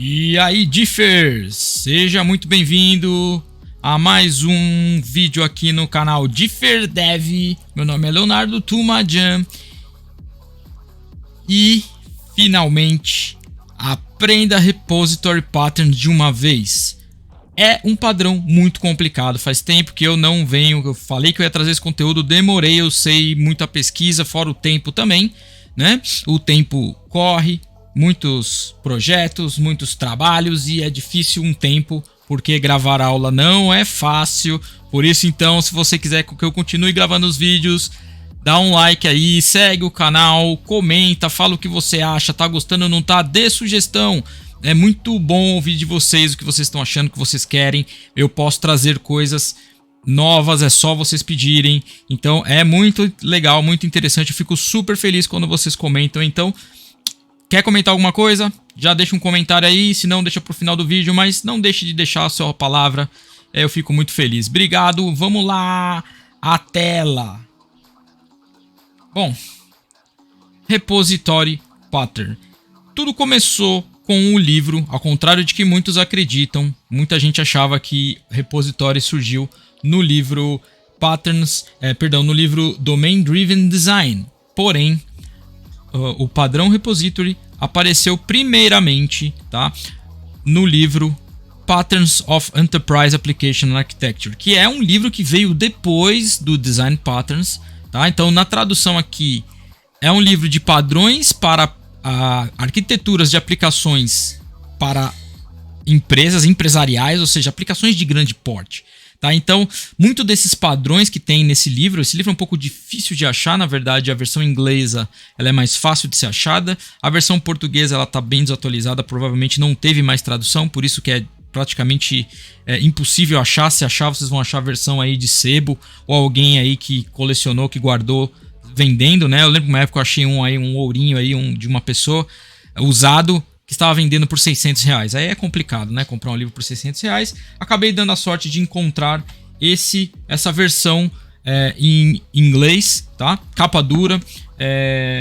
E aí, Differs, seja muito bem-vindo a mais um vídeo aqui no canal Differ Dev. Meu nome é Leonardo Tumajan e finalmente aprenda Repository Patterns de uma vez. É um padrão muito complicado, faz tempo que eu não venho, eu falei que eu ia trazer esse conteúdo, demorei, eu sei, muita pesquisa, fora o tempo também, né? O tempo corre, muitos projetos, muitos trabalhos e é difícil um tempo, porque gravar aula não é fácil. Por isso, então, se você quiser que eu continue gravando os vídeos, dá um like aí, segue o canal, comenta, fala o que você acha, tá gostando ou não tá, dê sugestão. É muito bom ouvir de vocês o que vocês estão achando, o que vocês querem. Eu posso trazer coisas novas, é só vocês pedirem. Então é muito legal, muito interessante. Eu fico super feliz quando vocês comentam. Então, quer comentar alguma coisa? Já deixa um comentário aí, se não deixa pro final do vídeo, mas não deixe de deixar a sua palavra. Eu fico muito feliz. Obrigado, vamos lá, a tela. Bom, Repository Pattern. Tudo começou com o livro, ao contrário de que muitos acreditam. Muita gente achava que repositório surgiu no livro no livro Domain Driven Design. Porém, o padrão repository apareceu primeiramente, tá, no livro Patterns of Enterprise Application Architecture, que é um livro que veio depois do Design Patterns, tá? Então, na tradução aqui, é um livro de padrões para arquiteturas de aplicações para empresas empresariais, ou seja, aplicações de grande porte. Tá? Então, muito desses padrões que tem nesse livro, esse livro é um pouco difícil de achar, na verdade, a versão inglesa ela é mais fácil de ser achada, a versão portuguesa ela está bem desatualizada, provavelmente não teve mais tradução, por isso que é praticamente impossível achar. Se achar, vocês vão achar a versão aí de sebo, ou alguém aí que colecionou, que guardou, vendendo, né? Eu lembro que uma época eu achei um ourinho aí, de uma pessoa usado que estava vendendo por R$600. Aí é complicado, né? Comprar um livro por R$600. Acabei dando a sorte de encontrar essa versão em inglês, tá? Capa dura,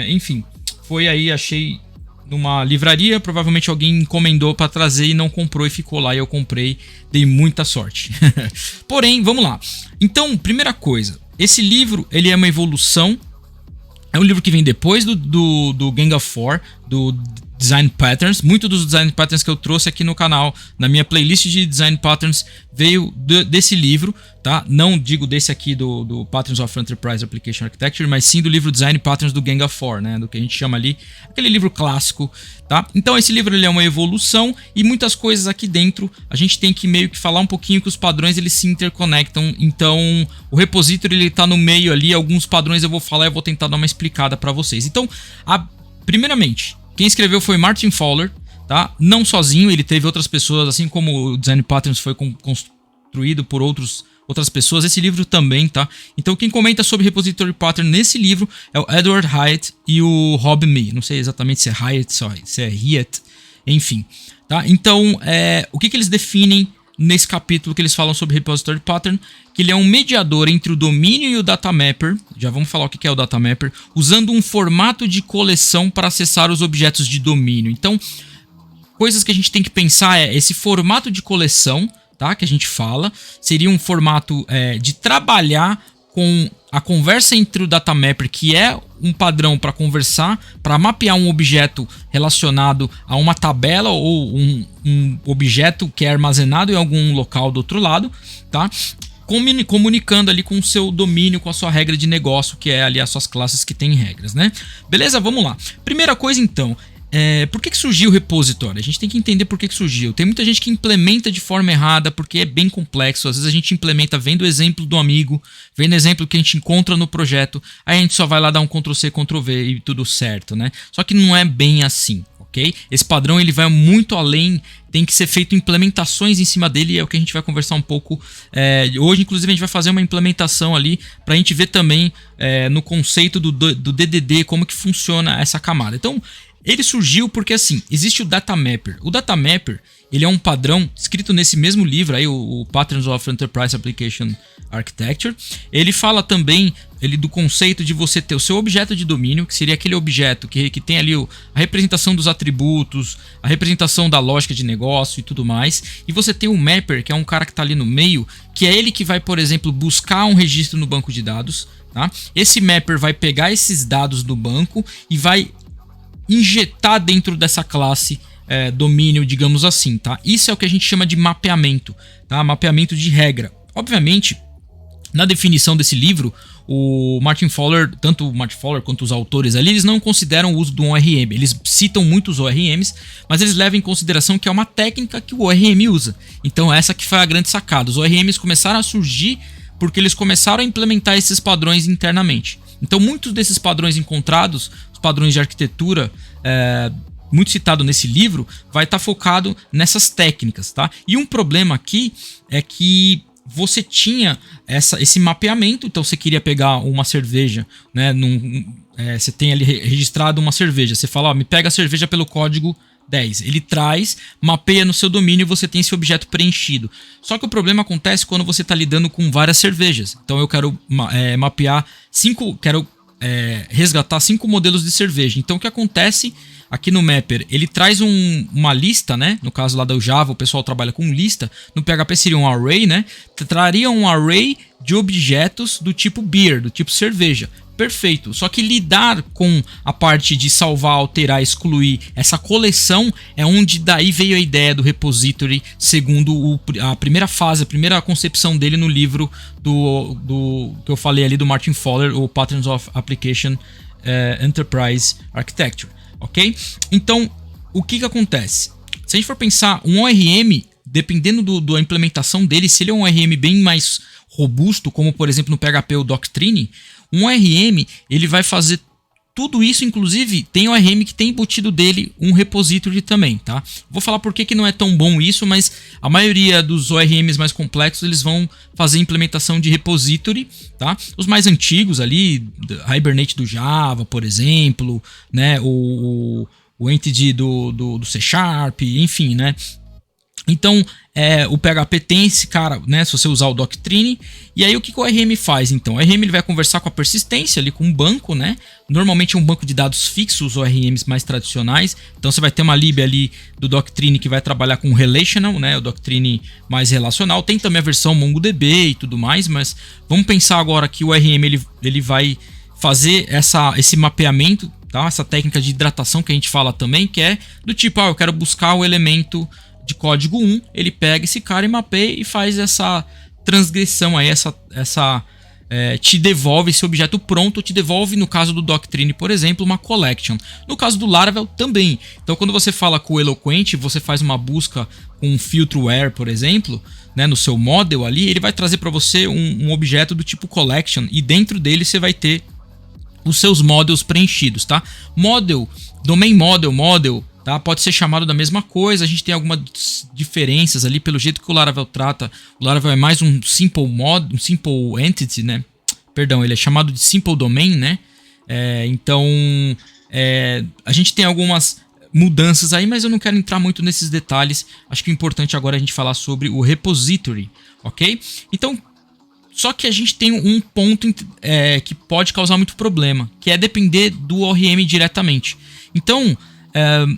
enfim, foi aí, achei numa livraria, provavelmente alguém encomendou para trazer e não comprou e ficou lá e eu comprei, dei muita sorte. Porém, vamos lá. Então, primeira coisa, esse livro ele é uma evolução. É um livro que vem depois do Gang of Four, do Design Patterns. Muito dos Design Patterns que eu trouxe aqui no canal, na minha playlist de Design Patterns, veio desse livro, tá? Não digo desse aqui do Patterns of Enterprise Application Architecture, mas sim do livro Design Patterns do Gang of Four, né? Do que a gente chama ali, aquele livro clássico, tá? Então esse livro ele é uma evolução e muitas coisas aqui dentro a gente tem que meio que falar um pouquinho que os padrões eles se interconectam. Então o repository ele tá no meio ali, alguns padrões eu vou falar e eu vou tentar dar uma explicada para vocês. Então, primeiramente, quem escreveu foi Martin Fowler, tá? Não sozinho, ele teve outras pessoas, assim como o Design Patterns foi construído por outras pessoas, esse livro também, tá? Então quem comenta sobre Repository Pattern nesse livro é o Edward Hyatt e o Rob Mee. Não sei exatamente se é Hyatt, se é Hyatt, enfim, tá? Então, o que eles definem nesse capítulo que eles falam sobre Repository Pattern? Que ele é um mediador entre o domínio e o data mapper. Já vamos falar o que é o data mapper, usando um formato de coleção para acessar os objetos de domínio. Então, coisas que a gente tem que pensar esse formato de coleção, tá? Que a gente fala, seria um formato de trabalhar com a conversa entre o data mapper, que é um padrão para conversar, para mapear um objeto relacionado a uma tabela ou um objeto que é armazenado em algum local do outro lado, tá? Comunicando ali com o seu domínio, com a sua regra de negócio, que é ali as suas classes que tem regras, né? Beleza? Vamos lá. Primeira coisa, então, por que surgiu o repositório? A gente tem que entender por que surgiu. Tem muita gente que implementa de forma errada, porque é bem complexo. Às vezes a gente implementa vendo o exemplo do amigo, vendo o exemplo que a gente encontra no projeto, aí a gente só vai lá dar um Ctrl+C, Ctrl+V e tudo certo, né? Só que não é bem assim, ok? Esse padrão ele vai muito além, tem que ser feito implementações em cima dele, e é o que a gente vai conversar um pouco hoje. Inclusive a gente vai fazer uma implementação ali para a gente ver também no conceito do DDD como que funciona essa camada. Então, Ele surgiu porque, assim, existe o Data Mapper. O Data Mapper, ele é um padrão escrito nesse mesmo livro, aí, o Patterns of Enterprise Application Architecture. Ele fala também do conceito de você ter o seu objeto de domínio, que seria aquele objeto que tem ali a representação dos atributos, a representação da lógica de negócio e tudo mais. E você tem o Mapper, que é um cara que está ali no meio, que é ele que vai, por exemplo, buscar um registro no banco de dados. Tá? Esse Mapper vai pegar esses dados do banco e vai injetar dentro dessa classe domínio, digamos assim. Tá? Isso é o que a gente chama de mapeamento, tá? Mapeamento de regra. Obviamente, na definição desse livro, o Martin Fowler, tanto o Martin Fowler quanto os autores ali, eles não consideram o uso do ORM. Eles citam muitos ORMs, mas eles levam em consideração que é uma técnica que o ORM usa. Então essa que foi a grande sacada. Os ORMs começaram a surgir porque eles começaram a implementar esses padrões internamente. Então muitos desses padrões encontrados, os padrões de arquitetura, muito citado nesse livro, vai estar focado nessas técnicas. Tá? E um problema aqui é que você tinha esse mapeamento, então você queria pegar uma cerveja, né, você tem ali registrado uma cerveja, você fala, me pega a cerveja pelo código 10, ele traz, mapeia no seu domínio e você tem esse objeto preenchido. Só que o problema acontece quando você está lidando com várias cervejas. Então eu quero mapear resgatar 5 modelos de cerveja. Então o que acontece aqui no Mapper, ele traz uma lista, né? No caso lá do Java, o pessoal trabalha com lista. No PHP seria um array, né? Traria um array de objetos do tipo beer, do tipo cerveja. Perfeito. Só que lidar com a parte de salvar, alterar, excluir essa coleção é onde daí veio a ideia do repository, segundo a primeira fase, a primeira concepção dele no livro do que eu falei ali do Martin Fowler, o Patterns of Application Enterprise Architecture. Ok? Então, o que acontece? Se a gente for pensar, um ORM, dependendo da implementação dele, se ele é um ORM bem mais robusto, como por exemplo no PHP o Doctrine, um ORM ele vai fazer tudo isso, inclusive tem ORM que tem embutido dele um repository também, tá? Vou falar por que não é tão bom isso, mas a maioria dos ORMs mais complexos eles vão fazer implementação de repository, tá? Os mais antigos ali, Hibernate do Java, por exemplo, né? O Entity do C Sharp, enfim, né? Então, o PHP tem esse cara, né? Se você usar o Doctrine. E aí, o que o ORM faz, então? O ORM ele vai conversar com a persistência ali, com um banco, né? Normalmente é um banco de dados fixo, os ORMs mais tradicionais. Então, você vai ter uma lib ali do Doctrine que vai trabalhar com relational, né? O Doctrine mais relacional. Tem também a versão MongoDB e tudo mais, mas vamos pensar agora que o ORM ele vai fazer esse mapeamento, tá? Essa técnica de hidratação que a gente fala também, que é do tipo, eu quero buscar o elemento de código 1, ele pega esse cara e mapeia e faz essa transgressão aí, te devolve esse objeto pronto, te devolve, no caso do Doctrine, por exemplo, uma collection. No caso do Laravel também. Então, quando você fala com o Eloquent, você faz uma busca com um filtro where, por exemplo, né, no seu model ali, ele vai trazer para você um objeto do tipo collection e dentro dele você vai ter os seus models preenchidos, tá? Model, domain model, tá? Pode ser chamado da mesma coisa, a gente tem algumas diferenças ali pelo jeito que o Laravel trata. O Laravel é mais um simple entity, né? Perdão, ele é chamado de simple domain, né? Então, a gente tem algumas mudanças aí, mas eu não quero entrar muito nesses detalhes. Acho que o importante agora é a gente falar sobre o repository, ok? Então, só que a gente tem um ponto que pode causar muito problema, que é depender do ORM diretamente. Então,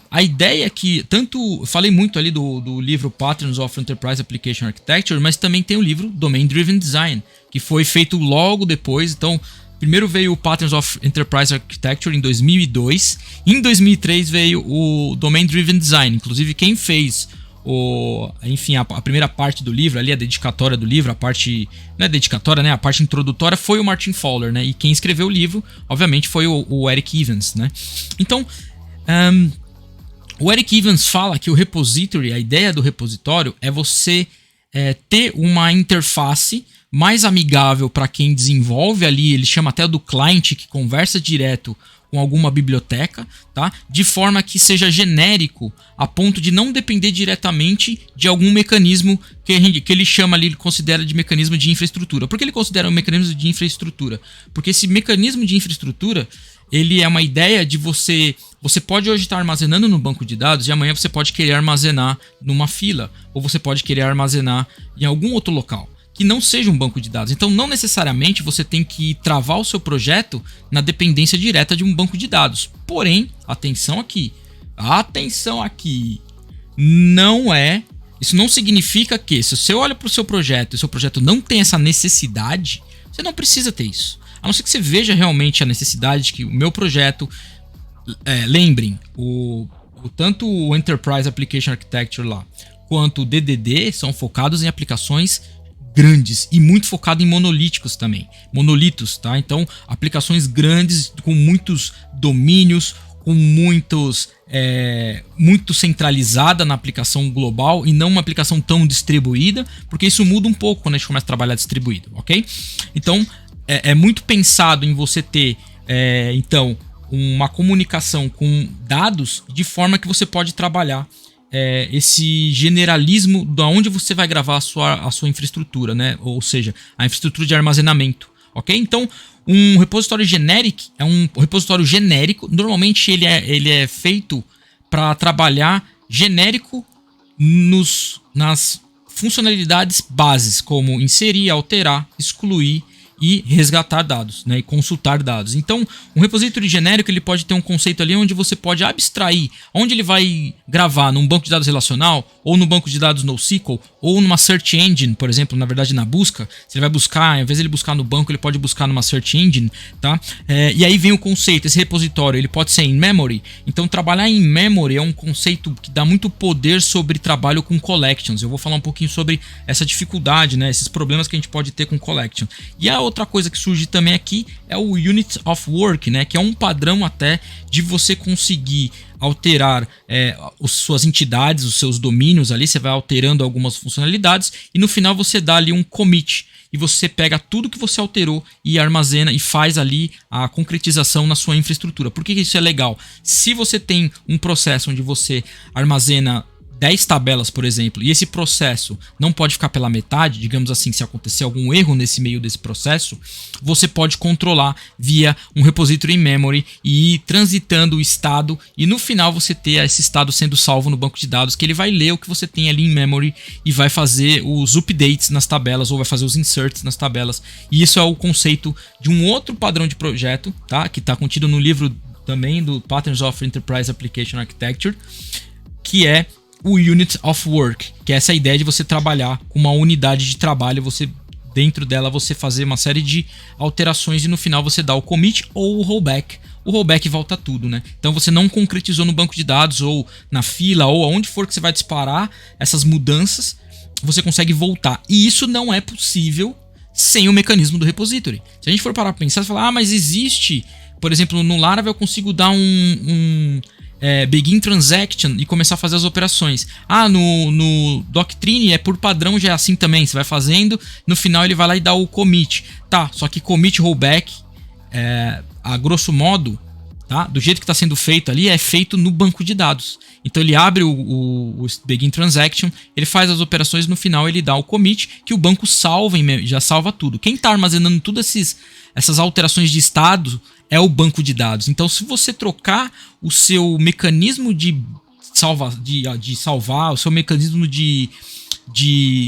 a ideia é que, eu falei muito ali do livro Patterns of Enterprise Application Architecture, mas também tem o livro Domain Driven Design, que foi feito logo depois. Então, primeiro veio o Patterns of Enterprise Architecture em 2002, em 2003 veio o Domain Driven Design. Inclusive, quem fez a primeira parte do livro, ali a dedicatória do livro, a parte, não é dedicatória, né, a parte introdutória foi o Martin Fowler, né, e quem escreveu o livro, obviamente, foi o Eric Evans, né. Então, o Eric Evans fala que o repository, a ideia do repositório é você ter uma interface mais amigável para quem desenvolve ali, ele chama até do client, que conversa direto com alguma biblioteca, tá? De forma que seja genérico, a ponto de não depender diretamente de algum mecanismo que ele chama ali, ele considera de mecanismo de infraestrutura. Por que ele considera um mecanismo de infraestrutura? Porque esse mecanismo de infraestrutura, ele é uma ideia de você pode hoje estar armazenando no banco de dados e amanhã você pode querer armazenar numa fila, ou você pode querer armazenar em algum outro local que não seja um banco de dados. Então, não necessariamente você tem que travar o seu projeto na dependência direta de um banco de dados. Porém, atenção aqui, isso não significa que, se você olha para o seu projeto e o seu projeto não tem essa necessidade, você não precisa ter isso. A não ser que você veja realmente a necessidade de que o meu projeto... lembrem, tanto o Enterprise Application Architecture lá, quanto o DDD são focados em aplicações grandes e muito focado em monolíticos também. Monolitos, tá? Então, aplicações grandes com muitos domínios, com muito centralizada na aplicação global e não uma aplicação tão distribuída, porque isso muda um pouco quando a gente começa a trabalhar distribuído, ok? Então, é muito pensado em você ter, então, uma comunicação com dados de forma que você pode trabalhar esse generalismo de onde você vai gravar a sua infraestrutura, né? Ou seja, a infraestrutura de armazenamento, ok? Então, um repositório genérico é um repositório genérico. Normalmente ele é feito para trabalhar genérico nas funcionalidades bases, como inserir, alterar, excluir e resgatar dados, né, e consultar dados. Então, um repositório genérico ele pode ter um conceito ali onde você pode abstrair onde ele vai gravar, num banco de dados relacional, ou no banco de dados NoSQL, ou numa search engine, por exemplo, na verdade na busca. Se ele vai buscar, ao invés de ele buscar no banco, ele pode buscar numa search engine, tá? E aí vem o conceito, esse repositório ele pode ser in memory. Então, trabalhar em memory é um conceito que dá muito poder sobre trabalho com collections. Eu vou falar um pouquinho sobre essa dificuldade, né, esses problemas que a gente pode ter com collection. E a outra coisa que surge também aqui é o Unit of Work, né, que é um padrão até de você conseguir alterar suas entidades, os seus domínios ali, você vai alterando algumas funcionalidades e no final você dá ali um commit e você pega tudo que você alterou e armazena e faz ali a concretização na sua infraestrutura. Por que isso é legal? Se você tem um processo onde você armazena 10 tabelas, por exemplo, e esse processo não pode ficar pela metade, digamos assim, se acontecer algum erro nesse meio desse processo, você pode controlar via um repository in memory e ir transitando o estado e no final você ter esse estado sendo salvo no banco de dados, que ele vai ler o que você tem ali em memory e vai fazer os updates nas tabelas ou vai fazer os inserts nas tabelas. E isso é o conceito de um outro padrão de projeto, tá? Que está contido no livro também do Patterns of Enterprise Application Architecture, que é o Unit of Work, que é essa ideia de você trabalhar com uma unidade de trabalho, você dentro dela você fazer uma série de alterações e no final você dá o commit ou o rollback. O rollback volta tudo, né? Então você não concretizou no banco de dados ou na fila ou aonde for que você vai disparar essas mudanças, você consegue voltar. E isso não é possível sem o mecanismo do repository. Se a gente for parar para pensar, você fala, mas existe, por exemplo, no Laravel eu consigo dar begin transaction e começar a fazer as operações. No Doctrine por padrão já é assim também. Você vai fazendo, no final ele vai lá e dá o commit. Tá, só que commit rollback, a grosso modo, tá? Do jeito que está sendo feito ali, é feito no banco de dados. Então ele abre o begin transaction, ele faz as operações, no final ele dá o commit, que o banco salva, já salva tudo. Quem está armazenando todas essas alterações de estado é o banco de dados. Então, se você trocar o seu mecanismo de salvar, o seu mecanismo de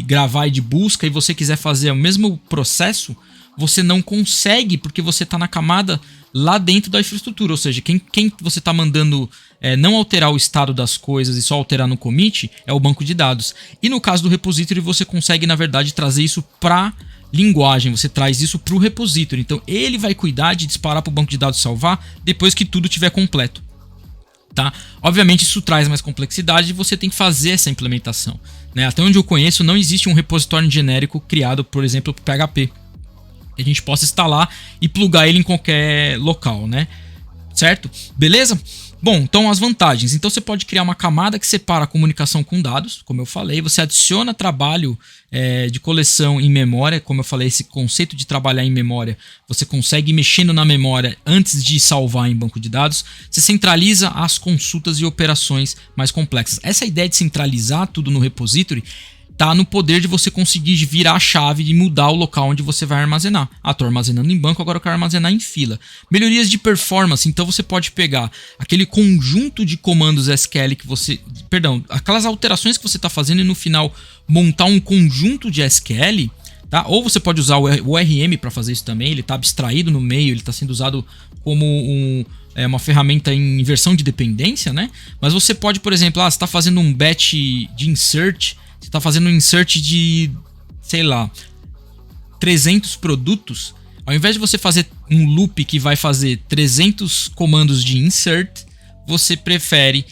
gravar e de busca, e você quiser fazer o mesmo processo, você não consegue, porque você está na camada lá dentro da infraestrutura. Ou seja, quem você está mandando não alterar o estado das coisas e só alterar no commit é o banco de dados. E no caso do repository, você consegue, na verdade, trazer isso para linguagem, você traz isso para o repository. Então ele vai cuidar de disparar para o banco de dados salvar depois que tudo estiver completo, tá? Obviamente isso traz mais complexidade e você tem que fazer essa implementação, né? Até onde eu conheço não existe um repositório genérico criado, por exemplo, para PHP que a gente possa instalar e plugar ele em qualquer local, né? Certo? Beleza? Bom, então as vantagens. Então você pode criar uma camada que separa a comunicação com dados, como eu falei. Você adiciona trabalho de coleção em memória, como eu falei, esse conceito de trabalhar em memória. Você consegue ir mexendo na memória antes de salvar em banco de dados. Você centraliza as consultas e operações mais complexas. Essa ideia de centralizar tudo no repository tá no poder de você conseguir virar a chave e mudar o local onde você vai armazenar. Ah, tô armazenando em banco, agora eu quero armazenar em fila. Melhorias de performance, então você pode pegar aquele conjunto de comandos SQL que você... Perdão, aquelas alterações que você está fazendo e no final montar um conjunto de SQL, tá? Ou você pode usar o ORM para fazer isso também, ele está abstraído no meio, ele está sendo usado como uma ferramenta em inversão de dependência, né? Mas você pode, por exemplo, você está fazendo um batch de insert, você está fazendo um insert de, sei lá, 300 produtos. Ao invés de você fazer um loop que vai fazer 300 comandos de insert, você prefere,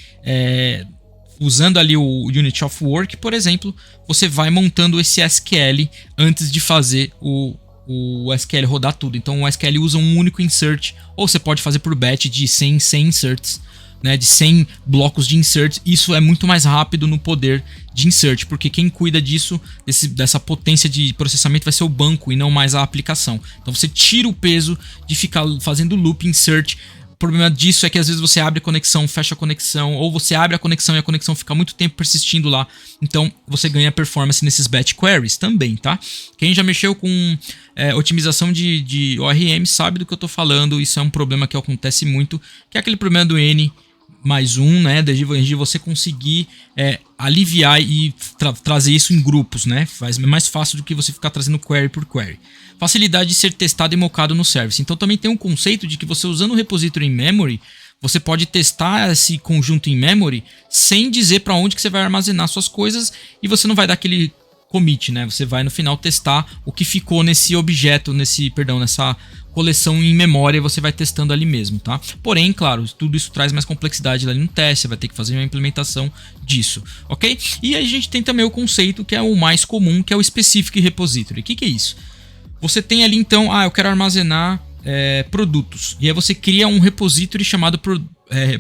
usando ali o Unit of Work, por exemplo, você vai montando esse SQL antes de fazer o SQL rodar tudo. Então o SQL usa um único insert, ou você pode fazer por batch de 100 inserts, né, de 100 blocos de insert. Isso é muito mais rápido no poder de insert, porque quem cuida disso, dessa potência de processamento, vai ser o banco e não mais a aplicação. Então você tira o peso de ficar fazendo loop insert. O problema disso é que às vezes você abre a conexão, fecha a conexão, ou você abre a conexão e a conexão fica muito tempo persistindo lá. Então você ganha performance nesses batch queries também, tá? Quem já mexeu com otimização de ORM sabe do que eu tô falando. Isso é um problema que acontece muito, que é aquele problema do N+1, né? De você conseguir aliviar e trazer isso em grupos, né? É mais fácil do que você ficar trazendo query por query. Facilidade de ser testado e mocado no service. Então também tem um conceito de que você, usando o repository em memory, você pode testar esse conjunto em memory sem dizer para onde que você vai armazenar suas coisas, e você não vai dar aquele commit, né? Você vai no final testar o que ficou nesse objeto, nessa coleção em memória, e você vai testando ali mesmo, tá? Porém, claro, tudo isso traz mais complexidade ali no teste, você vai ter que fazer uma implementação disso, ok? E aí a gente tem também o conceito que é o mais comum, que é o Specific Repository. O que é isso? Você tem ali então, eu quero armazenar produtos, e aí você cria um repository chamado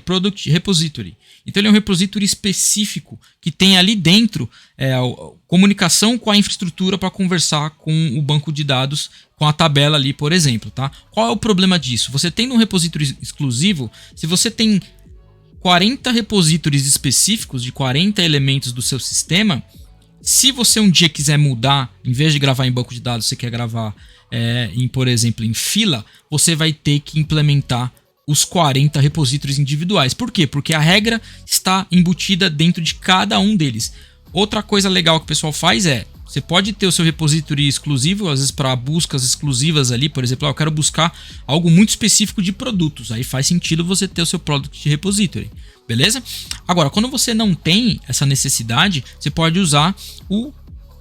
Product Repository. Então ele é um repository específico que tem ali dentro a comunicação com a infraestrutura para conversar com o banco de dados, com a tabela ali, por exemplo, tá? Qual é o problema disso? Você tem um repository exclusivo, se você tem 40 repositórios específicos de 40 elementos do seu sistema, se você um dia quiser mudar, em vez de gravar em banco de dados, você quer gravar por exemplo, em fila, você vai ter que implementar os 40 repositórios individuais. Por quê? Porque a regra está embutida dentro de cada um deles. Outra coisa legal que o pessoal faz você pode ter o seu repository exclusivo, às vezes para buscas exclusivas ali, por exemplo, eu quero buscar algo muito específico de produtos. Aí faz sentido você ter o seu Product Repository, beleza? Agora, quando você não tem essa necessidade, você pode usar o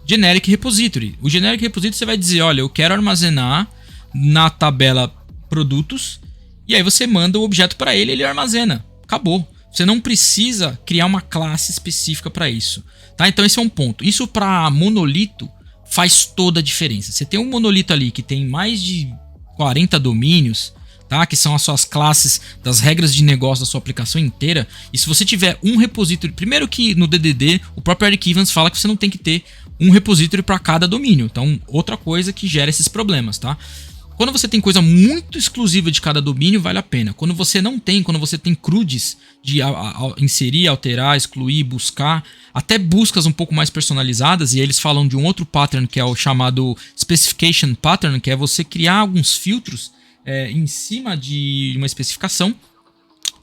Generic Repository. O Generic Repository você vai dizer, olha, eu quero armazenar na tabela produtos, e aí você manda o objeto para ele, ele armazena. Acabou. Você não precisa criar uma classe específica para isso, tá? Então esse é um ponto. Isso para monolito faz toda a diferença. Você tem um monolito ali que tem mais de 40 domínios, tá? Que são as suas classes das regras de negócio da sua aplicação inteira. E se você tiver um repository, primeiro que no DDD o próprio Eric Evans fala que você não tem que ter um repository para cada domínio. Então outra coisa que gera esses problemas, tá? Quando você tem coisa muito exclusiva de cada domínio, vale a pena. Quando você não tem, quando você tem CRUDs de inserir, alterar, excluir, buscar, até buscas um pouco mais personalizadas, e eles falam de um outro pattern que é o chamado Specification Pattern, que é você criar alguns filtros em cima de uma especificação,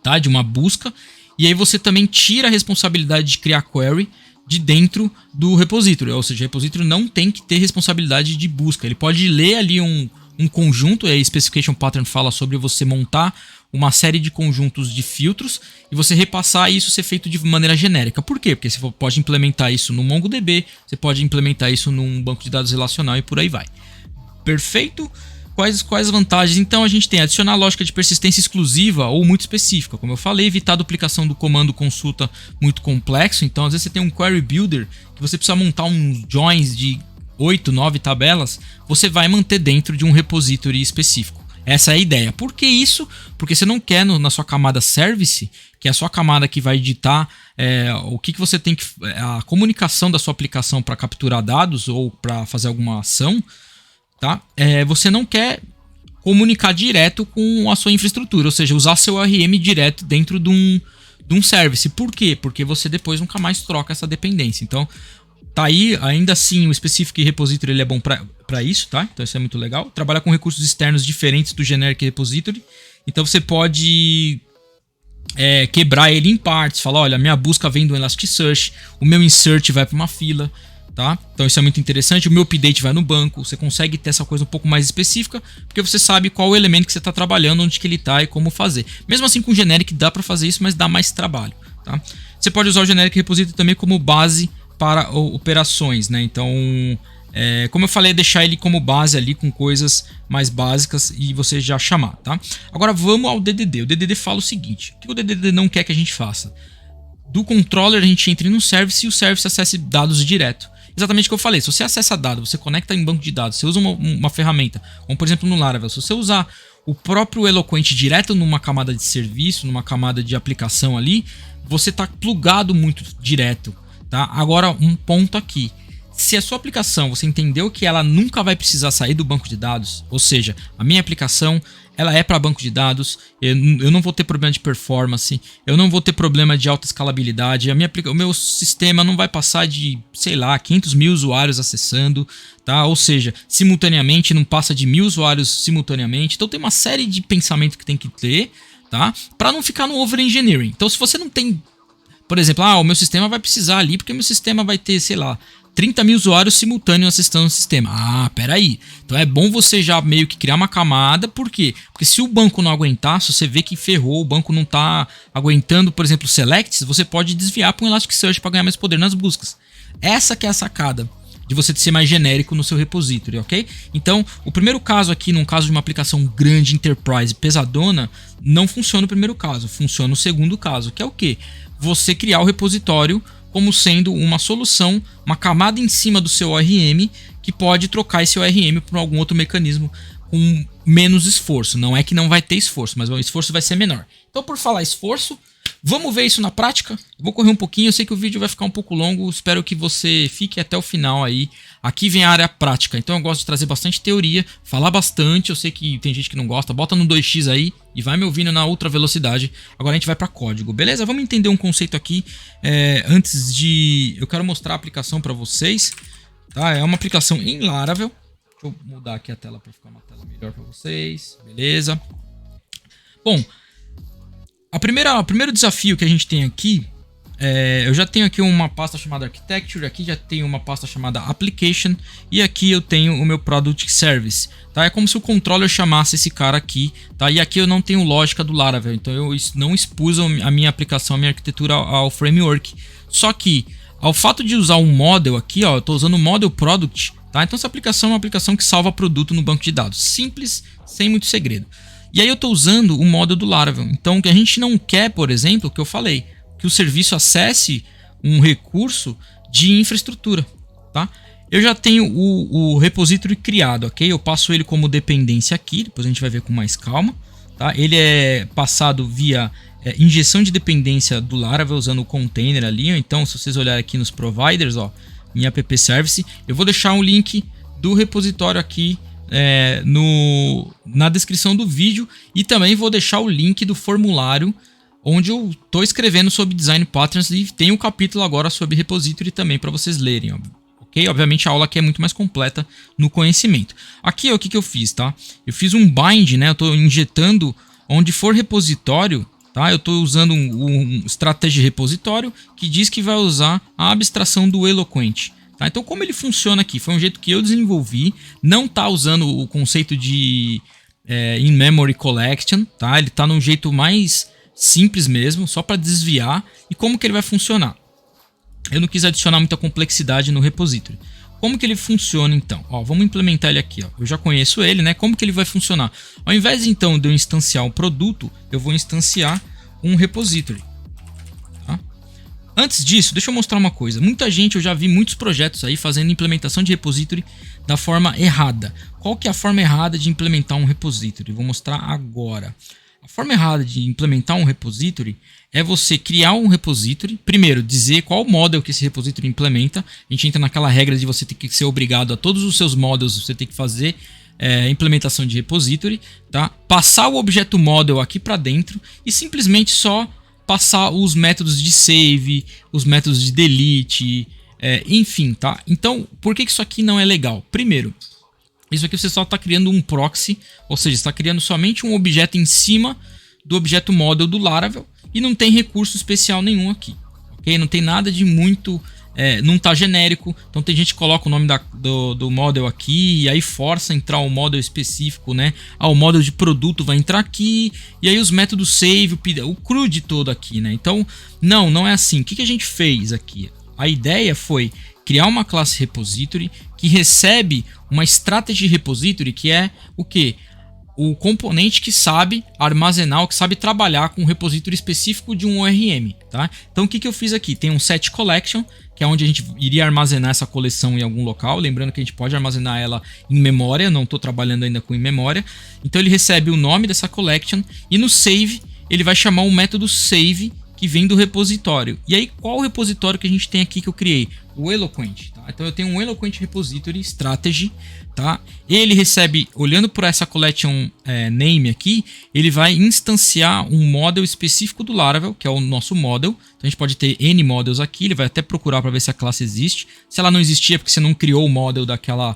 tá? De uma busca, e aí você também tira a responsabilidade de criar query de dentro do repository, ou seja, o repository não tem que ter responsabilidade de busca, ele pode ler ali um conjunto, a Specification Pattern fala sobre você montar uma série de conjuntos de filtros e você repassar isso ser feito de maneira genérica. Por quê? Porque você pode implementar isso no MongoDB, você pode implementar isso num banco de dados relacional e por aí vai. Perfeito? Quais vantagens? Então a gente tem adicionar lógica de persistência exclusiva ou muito específica. Como eu falei, evitar a duplicação do comando consulta muito complexo. Então às vezes você tem um query builder que você precisa montar uns joins de 8, 9 tabelas, você vai manter dentro de um repository específico. Essa é a ideia. Por que isso? Porque você não quer na sua camada service, que é a sua camada que vai editar o que você tem que... a comunicação da sua aplicação para capturar dados ou para fazer alguma ação, tá? Você não quer comunicar direto com a sua infraestrutura, ou seja, usar seu ORM direto dentro de um service. Por quê? Porque você depois nunca mais troca essa dependência. Então, tá aí, ainda assim o Specific Repository ele é bom para isso, tá? Então isso é muito legal. Trabalhar com recursos externos diferentes do Generic Repository. Então você pode quebrar ele em partes, falar, olha, minha busca vem do Elasticsearch, o meu insert vai para uma fila, tá? Então isso é muito interessante, o meu update vai no banco, você consegue ter essa coisa um pouco mais específica, porque você sabe qual o elemento que você está trabalhando, onde que ele está e como fazer. Mesmo assim com o Generic dá para fazer isso, mas dá mais trabalho, tá? Você pode usar o Generic Repository também como base para operações, né? Então, como eu falei, deixar ele como base ali com coisas mais básicas e você já chamar, tá? Agora vamos ao DDD. O DDD fala o seguinte: o que o DDD não quer que a gente faça? Do controller a gente entre no service e o service acesse dados direto. Exatamente o que eu falei. Se você acessa dados, você conecta em banco de dados, você usa uma ferramenta, como por exemplo no Laravel, se você usar o próprio Eloquent direto numa camada de serviço, numa camada de aplicação ali, você está plugado muito direto. Tá? Agora, um ponto aqui. Se a sua aplicação, você entendeu que ela nunca vai precisar sair do banco de dados, ou seja, a minha aplicação ela é para banco de dados, eu não vou ter problema de performance, eu não vou ter problema de alta escalabilidade, o meu sistema não vai passar de, sei lá, 500 mil usuários acessando, tá? Ou seja, simultaneamente não passa de 1000 usuários simultaneamente. Então tem uma série de pensamento que tem que ter, tá? Para não ficar no over-engineering. Então se você não tem, por exemplo, o meu sistema vai precisar ali, porque meu sistema vai ter, sei lá, 30 mil usuários simultâneos acessando o sistema. Peraí. Então é bom você já meio que criar uma camada. Por quê? Porque se o banco não aguentar, se você vê que ferrou, o banco não está aguentando, por exemplo, selects, você pode desviar para um Elasticsearch para ganhar mais poder nas buscas. Essa que é a sacada de você ser mais genérico no seu repository, ok? Então, o primeiro caso aqui, num caso de uma aplicação grande, enterprise, pesadona, não funciona o primeiro caso. Funciona o segundo caso, que é o quê? Você criar o repositório como sendo uma solução, uma camada em cima do seu ORM que pode trocar esse ORM por algum outro mecanismo com menos esforço. Não é que não vai ter esforço, mas o esforço vai ser menor. Então, por falar esforço, vamos ver isso na prática? Vou correr um pouquinho, eu sei que o vídeo vai ficar um pouco longo, espero que você fique até o final aí. Aqui vem a área prática, então eu gosto de trazer bastante teoria, falar bastante, eu sei que tem gente que não gosta, bota no 2x aí e vai me ouvindo na ultra velocidade. Agora a gente vai para código, beleza? Vamos entender um conceito aqui, antes de... Eu quero mostrar a aplicação para vocês, tá? É uma aplicação em Laravel. Deixa eu mudar aqui a tela para ficar uma tela melhor para vocês, beleza? Bom, o primeiro desafio que a gente tem aqui, eu já tenho aqui uma pasta chamada Architecture, aqui já tenho uma pasta chamada Application e aqui eu tenho o meu Product Service, tá? É como se o controller chamasse esse cara aqui, tá? E aqui eu não tenho lógica do Laravel, então eu não expus a minha aplicação, a minha arquitetura ao framework. Só que, ao fato de usar um model aqui, ó, eu estou usando o model product, tá? Então essa aplicação é uma aplicação que salva produto no banco de dados, simples, sem muito segredo. E aí eu estou usando o model do Laravel. Então o que a gente não quer, por exemplo, o que eu falei, que o serviço acesse um recurso de infraestrutura, tá? Eu já tenho o repository criado, ok? Eu passo ele como dependência aqui, depois a gente vai ver com mais calma, tá? Ele é passado via injeção de dependência do Laravel usando o container ali. Então, se vocês olharem aqui nos providers, ó, em app service, eu vou deixar um link do repositório aqui na descrição do vídeo e também vou deixar o link do formulário onde eu estou escrevendo sobre Design Patterns e tem um capítulo agora sobre repository também para vocês lerem, ó, ok? Obviamente a aula aqui é muito mais completa no conhecimento. Aqui, ó, o que eu fiz, tá? Eu fiz um bind, né? Eu estou injetando onde for repositório, tá? Eu estou usando um strategy repositório que diz que vai usar a abstração do Eloquent. Tá? Então, como ele funciona aqui? Foi um jeito que eu desenvolvi, não está usando o conceito de in-memory collection, tá? Ele está num jeito mais simples mesmo, só para desviar. E como que ele vai funcionar? Eu não quis adicionar muita complexidade no repository. Como que ele funciona então? Ó, vamos implementar ele aqui. Ó. Eu já conheço ele, né? Como que ele vai funcionar? Ao invés então de eu instanciar um produto, eu vou instanciar um repository. Tá? Antes disso, deixa eu mostrar uma coisa. Muita gente, eu já vi muitos projetos aí fazendo implementação de repository da forma errada. Qual que é a forma errada de implementar um repository? Vou mostrar agora. A forma errada de implementar um repository é você criar um repository, primeiro dizer qual model que esse repository implementa. A gente entra naquela regra de você ter que ser obrigado a todos os seus models, você ter que fazer implementação de repository, tá? Passar o objeto model aqui para dentro e simplesmente só passar os métodos de save, os métodos de delete, enfim, tá? Então, por que isso aqui não é legal? Primeiro, isso aqui você só está criando um proxy, ou seja, está criando somente um objeto em cima do objeto model do Laravel e não tem recurso especial nenhum aqui, ok? Não tem nada de muito, não está genérico, então tem gente que coloca o nome do model aqui e aí força entrar o model específico, né? O model de produto vai entrar aqui e aí os métodos save, o CRUD todo aqui, né? Então, não é assim. O que a gente fez aqui? A ideia foi criar uma classe repository que recebe uma strategy repository, que é o quê? O componente que sabe armazenar, que sabe trabalhar com um repository específico de um ORM, tá? Então o que eu fiz aqui? Tem um set collection, que é onde a gente iria armazenar essa coleção em algum local, lembrando que a gente pode armazenar ela em memória, não estou trabalhando ainda com em memória. Então ele recebe o nome dessa collection e no save ele vai chamar o método save que vem do repositório. E aí qual o repositório que a gente tem aqui que eu criei? O Eloquent, tá? Então eu tenho um Eloquent Repository Strategy, tá? Ele recebe, olhando por essa collection name aqui, ele vai instanciar um model específico do Laravel, que é o nosso model. Então a gente pode ter N models aqui, ele vai até procurar para ver se a classe existe. Se ela não existia é porque você não criou o model daquela,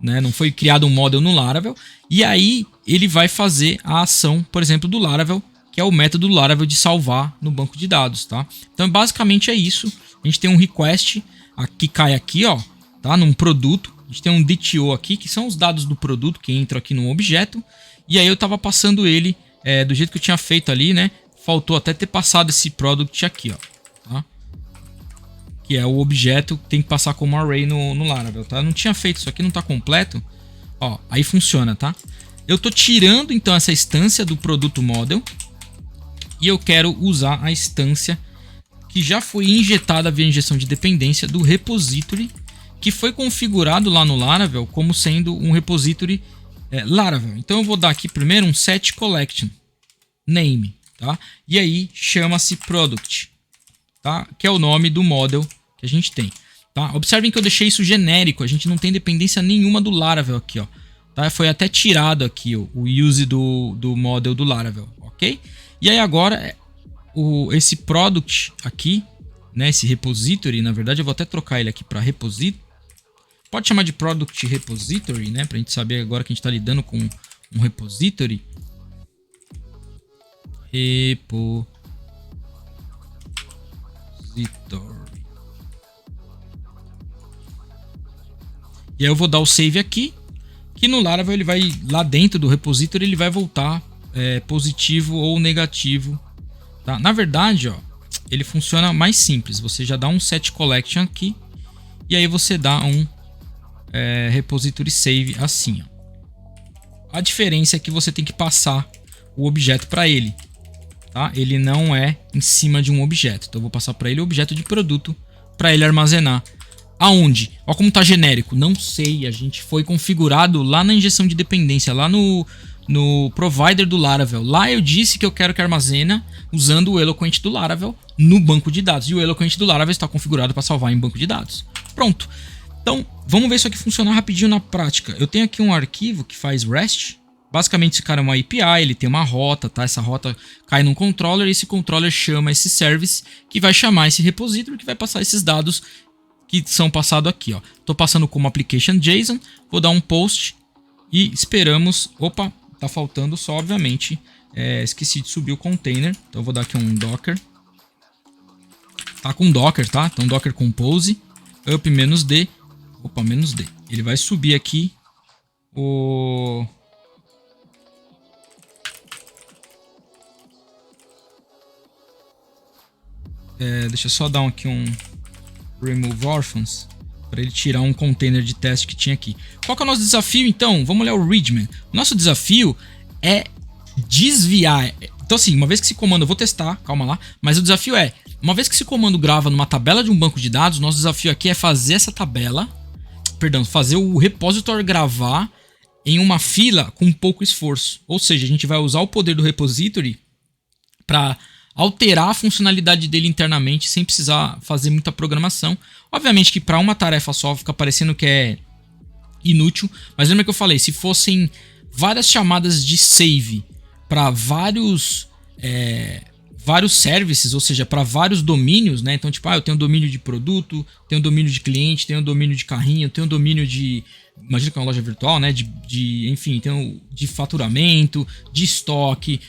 né? Não foi criado um model no Laravel. E aí ele vai fazer a ação, por exemplo, do Laravel, que é o método do Laravel de salvar no banco de dados, tá? Então basicamente é isso. A gente tem um request que cai aqui, ó, tá? Num produto. A gente tem um DTO aqui, que são os dados do produto que entram aqui no objeto. E aí eu tava passando ele do jeito que eu tinha feito ali, né? Faltou até ter passado esse product aqui, ó, tá? Que é o objeto que tem que passar como array no Laravel, tá? Eu não tinha feito isso aqui, não tá completo. Ó, aí funciona, tá? Eu tô tirando então essa instância do produto model e eu quero usar a instância que já foi injetada via injeção de dependência do repository, que foi configurado lá no Laravel como sendo um repository Laravel. Então eu vou dar aqui primeiro um set collection name, tá? E aí chama-se product, tá? Que é o nome do model que a gente tem, tá? Observem que eu deixei isso genérico, a gente não tem dependência nenhuma do Laravel aqui, ó, tá? Foi até tirado aqui ó, o use do model do Laravel, ok? E aí agora esse product aqui, né, esse repository, na verdade eu vou até trocar ele aqui para repository. Pode chamar de product repository, né, para a gente saber agora que a gente está lidando com um repository. Repository. E aí eu vou dar o save aqui, que no Laravel ele vai, lá dentro do repository, ele vai voltar positivo ou negativo. Tá? Na verdade, ó, ele funciona mais simples. Você já dá um set collection aqui e aí você dá um repository save assim. Ó. A diferença é que você tem que passar o objeto para ele. Tá? Ele não é em cima de um objeto. Então eu vou passar para ele o objeto de produto para ele armazenar. Aonde? Olha como está genérico. Não sei. A gente foi configurado lá na injeção de dependência, lá no provider do Laravel. Lá eu disse que eu quero que armazena usando o Eloquent do Laravel no banco de dados. E o Eloquent do Laravel está configurado para salvar em banco de dados. Pronto. Então, vamos ver isso aqui funcionar rapidinho na prática. Eu tenho aqui um arquivo que faz REST. Basicamente, esse cara é uma API, ele tem uma rota, tá? Essa rota cai num controller e esse controller chama esse service que vai chamar esse repository que vai passar esses dados que são passados aqui, ó. Estou passando como application JSON, vou dar um post e esperamos... Opa! Tá faltando só, obviamente, esqueci de subir o container, então eu vou dar aqui um docker. Tá com docker, tá? Então docker compose, up -d, opa, -d. Ele vai subir aqui o... deixa eu só dar aqui um remove orphans, para ele tirar um container de teste que tinha aqui. Qual que é o nosso desafio, então? Vamos olhar o readme. O nosso desafio é desviar. Então, assim, uma vez que esse comando... Eu vou testar, calma lá. Mas o desafio é... Uma vez que esse comando grava numa tabela de um banco de dados, nosso desafio aqui é fazer essa tabela... Perdão, fazer o repository gravar em uma fila com pouco esforço. Ou seja, a gente vai usar o poder do repository para alterar a funcionalidade dele internamente sem precisar fazer muita programação. Obviamente que para uma tarefa só fica parecendo que é inútil, mas lembra que eu falei, se fossem várias chamadas de save para vários vários services, ou seja, para vários domínios, né? Então, tipo, eu tenho domínio de produto, tenho domínio de cliente, tenho domínio de carrinho, tenho domínio de, imagina que é uma loja virtual, né? Enfim, tenho de faturamento, de estoque,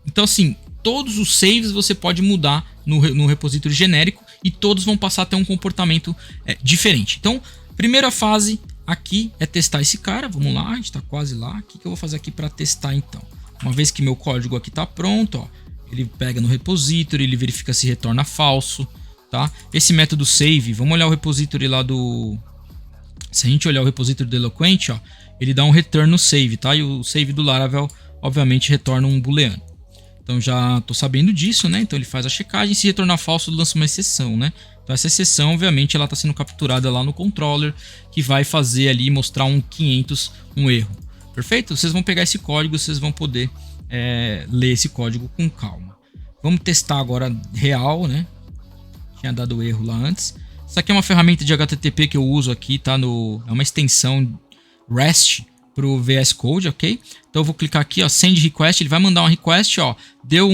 então assim, todos os saves você pode mudar no repositório genérico e todos vão passar a ter um comportamento diferente. Então, primeira fase aqui é testar esse cara. Vamos lá, a gente está quase lá. O que eu vou fazer aqui para testar então? Uma vez que meu código aqui está pronto, ó, ele pega no repository, ele verifica se retorna falso, tá? Esse método save, vamos olhar o repository lá do... Se a gente olhar o repository do Eloquent, ó, ele dá um return no save, tá? E o save do Laravel, obviamente, retorna um booleano. Então já estou sabendo disso, né? Então ele faz a checagem, se retornar falso, lança uma exceção, né? Então essa exceção, obviamente, ela está sendo capturada lá no controller, que vai fazer ali, mostrar um 500, um erro. Perfeito? Vocês vão pegar esse código, vocês vão poder ler esse código com calma. Vamos testar agora real, né? Tinha dado erro lá antes. Isso aqui é uma ferramenta de HTTP que eu uso aqui, tá? É uma extensão REST para o VS Code, ok? Então eu vou clicar aqui, ó, send request, ele vai mandar uma request, ó, deu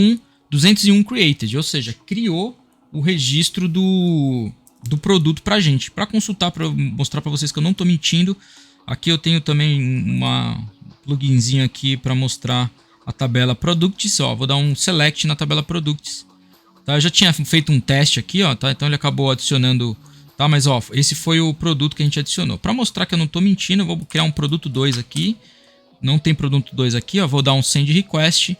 201 created, ou seja, criou o registro do produto pra gente. Para consultar, para mostrar para vocês que eu não tô mentindo, aqui eu tenho também uma pluginzinho aqui para mostrar a tabela products, ó, vou dar um select na tabela products. Tá, eu já tinha feito um teste aqui, ó, tá? Então ele acabou adicionando, tá? Mas ó, esse foi o produto que a gente adicionou. Para mostrar que eu não tô mentindo, eu vou criar um produto 2 aqui. Não tem produto 2 aqui, ó. Vou dar um send request.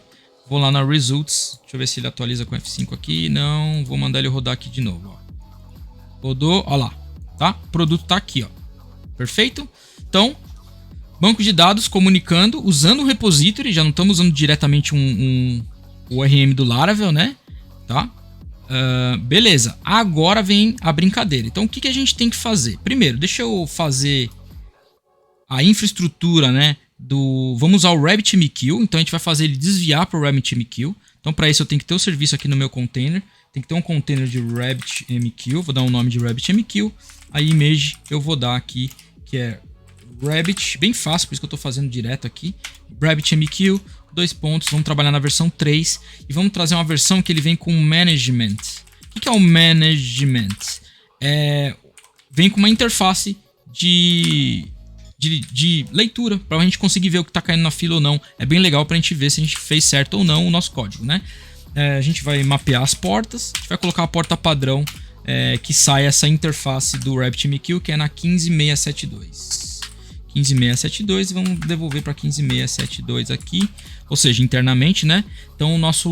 Vou lá na results. Deixa eu ver se ele atualiza com F5 aqui. Não, vou mandar ele rodar aqui de novo, ó. Rodou, ó lá, tá? O produto tá aqui, ó. Perfeito? Então, banco de dados comunicando, usando o repository, já não estamos usando diretamente o ORM do Laravel, né? Tá? Beleza, agora vem a brincadeira. Então o que a gente tem que fazer? Primeiro, deixa eu fazer a infraestrutura, né? Vamos usar o RabbitMQ, então a gente vai fazer ele desviar para o RabbitMQ. Então para isso eu tenho que ter o serviço aqui no meu container, tem que ter um container de RabbitMQ, vou dar um nome de RabbitMQ. A image eu vou dar aqui, que é Rabbit, bem fácil, por isso que eu estou fazendo direto aqui. RabbitMQ, 2 pontos, vamos trabalhar na versão 3 e vamos trazer uma versão que ele vem com management. O que é o management? Vem com uma interface de leitura, para a gente conseguir ver o que está caindo na fila ou não. É bem legal para a gente ver se a gente fez certo ou não o nosso código, né? A gente vai mapear as portas, a gente vai colocar a porta padrão que sai essa interface do RabbitMQ, que é na 15672. 15672 e vamos devolver para 15672 aqui, ou seja, internamente, né? Então o nosso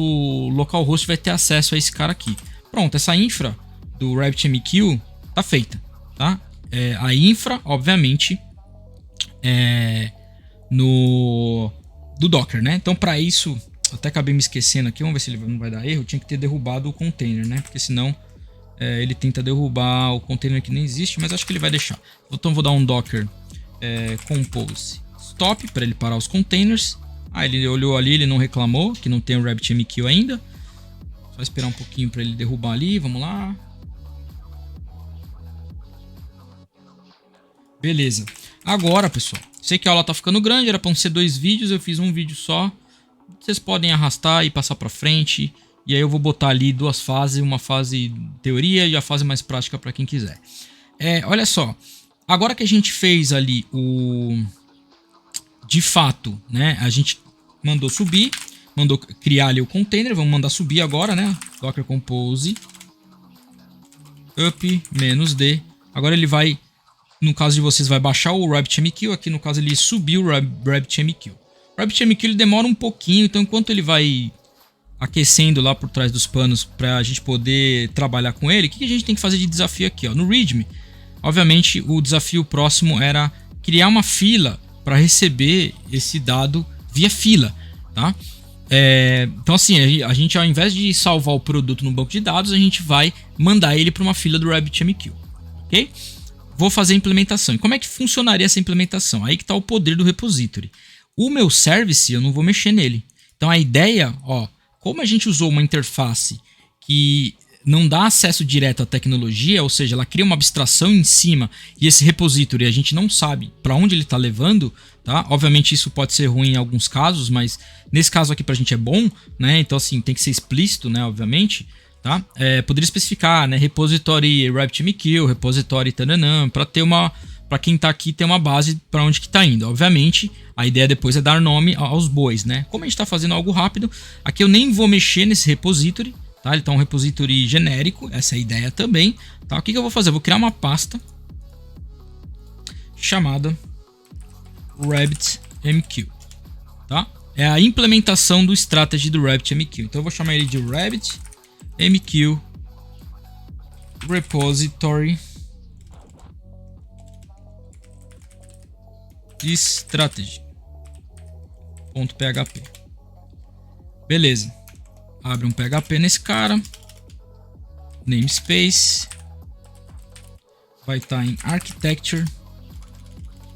localhost vai ter acesso a esse cara aqui. Pronto, essa infra do RabbitMQ tá feita, tá? A infra, obviamente, do Docker, né? Então para isso, até acabei me esquecendo aqui, vamos ver se ele não vai dar erro. Eu tinha que ter derrubado o container, né? Porque senão ele tenta derrubar o container que nem existe, mas acho que ele vai deixar. Então vou dar um Docker compose stop para ele parar os containers. Ele olhou ali, ele não reclamou que não tem o RabbitMQ ainda. Só esperar um pouquinho para ele derrubar ali, vamos lá. Beleza. Agora, pessoal, sei que a aula tá ficando grande, era para ser 2 vídeos, eu fiz um vídeo só. Vocês podem arrastar e passar para frente. E aí eu vou botar ali 2 fases, uma fase teoria e a fase mais prática para quem quiser. Olha só. Agora que a gente fez ali de fato, né? A gente mandou subir, mandou criar ali o container, vamos mandar subir agora, né? Docker compose up -d. Agora ele vai, no caso de vocês, vai baixar o RabbitMQ, aqui no caso ele subiu o RabbitMQ. O RabbitMQ ele demora um pouquinho, então enquanto ele vai aquecendo lá por trás dos panos para a gente poder trabalhar com ele, o que a gente tem que fazer de desafio aqui, ó? No README. Obviamente, o desafio próximo era criar uma fila para receber esse dado via fila, tá? Então assim, a gente ao invés de salvar o produto no banco de dados, a gente vai mandar ele para uma fila do RabbitMQ, ok? Vou fazer a implementação. E como é que funcionaria essa implementação? Aí que está o poder do repository. O meu service, eu não vou mexer nele. Então a ideia, ó, como a gente usou uma interface que não dá acesso direto à tecnologia, ou seja, ela cria uma abstração em cima e esse repository a gente não sabe para onde ele está levando, tá? Obviamente isso pode ser ruim em alguns casos, mas nesse caso aqui para a gente é bom, né? Então assim, tem que ser explícito, né? Obviamente, tá? Poderia especificar, né? Repository RabbitMQ, repository tananã, para ter uma... Para quem está aqui ter uma base para onde que está indo. Obviamente, a ideia depois é dar nome aos bois, né? Como a gente está fazendo algo rápido, aqui eu nem vou mexer nesse repository, tá? Ele tá um repository genérico, essa é a ideia também, tá? O que eu vou fazer? Eu vou criar uma pasta chamada RabbitMQ, tá? É a implementação do strategy do RabbitMQ. Então eu vou chamar ele de RabbitMQ Repository strategy.php. Beleza. Abre um PHP nesse cara. Namespace. Vai estar em architecture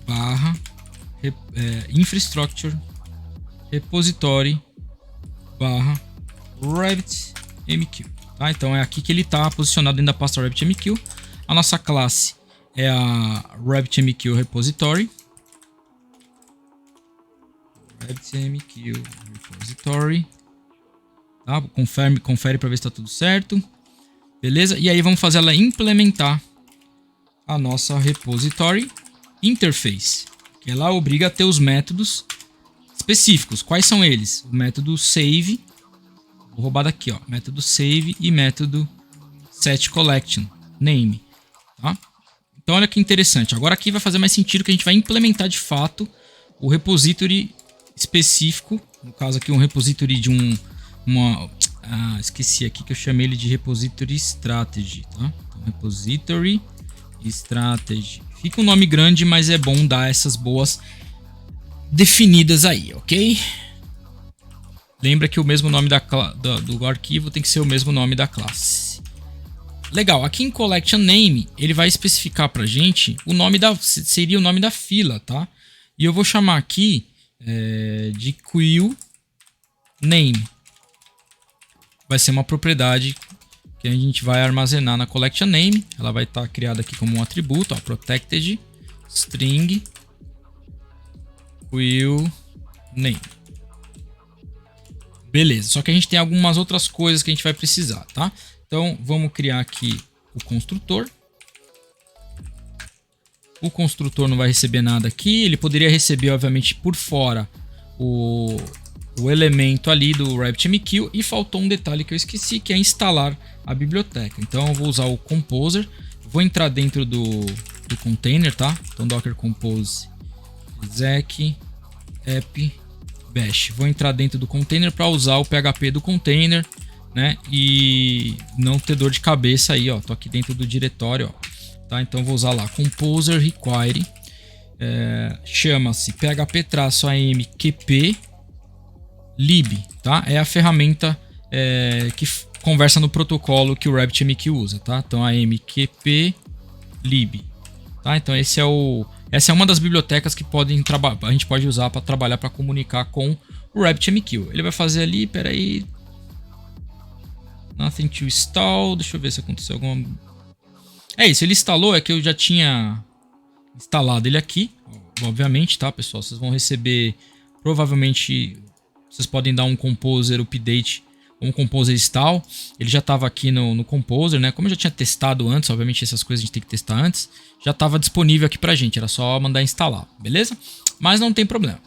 barra infrastructure repository barra RabbitMQ. Tá? Então é aqui que ele está posicionado dentro da pasta RabbitMQ. A nossa classe é a RabbitMQ repository. RabbitMQ repository. Tá? Confere para ver se está tudo certo. Beleza? E aí vamos fazer ela implementar a nossa repository interface. Que ela obriga a ter os métodos específicos. Quais são eles? O método save. Vou roubar daqui, ó. Método save e método setCollection name. Tá? Então olha que interessante. Agora aqui vai fazer mais sentido que a gente vai implementar de fato o repository específico. No caso aqui um repository de esqueci aqui que eu chamei ele de repository strategy, tá? Então, repository strategy. Fica um nome grande, mas é bom dar essas boas definidas aí, ok? Lembra que o mesmo nome do arquivo tem que ser o mesmo nome da classe. Legal, aqui em collection name ele vai especificar pra gente o nome seria o nome da fila, tá? E eu vou chamar aqui de queue name. Vai ser uma propriedade que a gente vai armazenar na collection name. Ela vai estar criada aqui como um atributo, ó, protected string queue name. Beleza, só que a gente tem algumas outras coisas que a gente vai precisar, tá? Então vamos criar aqui o construtor. O construtor não vai receber nada aqui. Ele poderia receber, obviamente, por fora o elemento ali do RabbitMQ. E faltou um detalhe que eu esqueci, que é instalar a biblioteca. Então eu vou usar o Composer. Vou entrar dentro do container, tá? Então Docker Compose exec app bash. Vou entrar dentro do container para usar o PHP do container, né? E não ter dor de cabeça aí, ó. Tô aqui dentro do diretório, ó. Tá? Então vou usar lá Composer require, chama-se php-amqp lib, tá? É a ferramenta que conversa no protocolo que o RabbitMQ usa, tá? Então amqp lib, tá? Então essa é uma das bibliotecas que a gente pode usar para trabalhar, para comunicar com o RabbitMQ. Ele vai fazer ali, peraí, nothing to install, deixa eu ver se aconteceu alguma... É isso, ele instalou, é que eu já tinha instalado ele aqui, obviamente, tá, pessoal? Vocês vão receber, provavelmente, vocês podem dar um Composer update ou um Composer install. Ele já estava aqui no Composer, né? Como eu já tinha testado antes, obviamente essas coisas a gente tem que testar antes, já estava disponível aqui pra gente, era só mandar instalar, beleza? Mas não tem problema.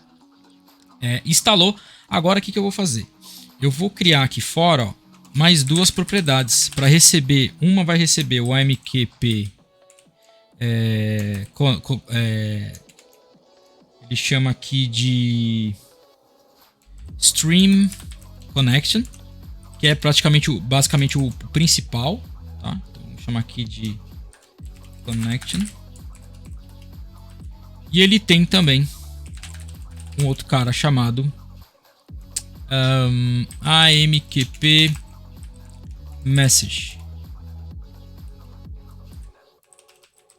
Instalou, agora o que eu vou fazer? Eu vou criar aqui fora, ó, mais duas propriedades para receber. Uma vai receber o AMQP, ele chama aqui de Stream Connection, que é basicamente o principal, tá? Então vamos chamar aqui de Connection. E ele tem também um outro cara chamado AMQP Message,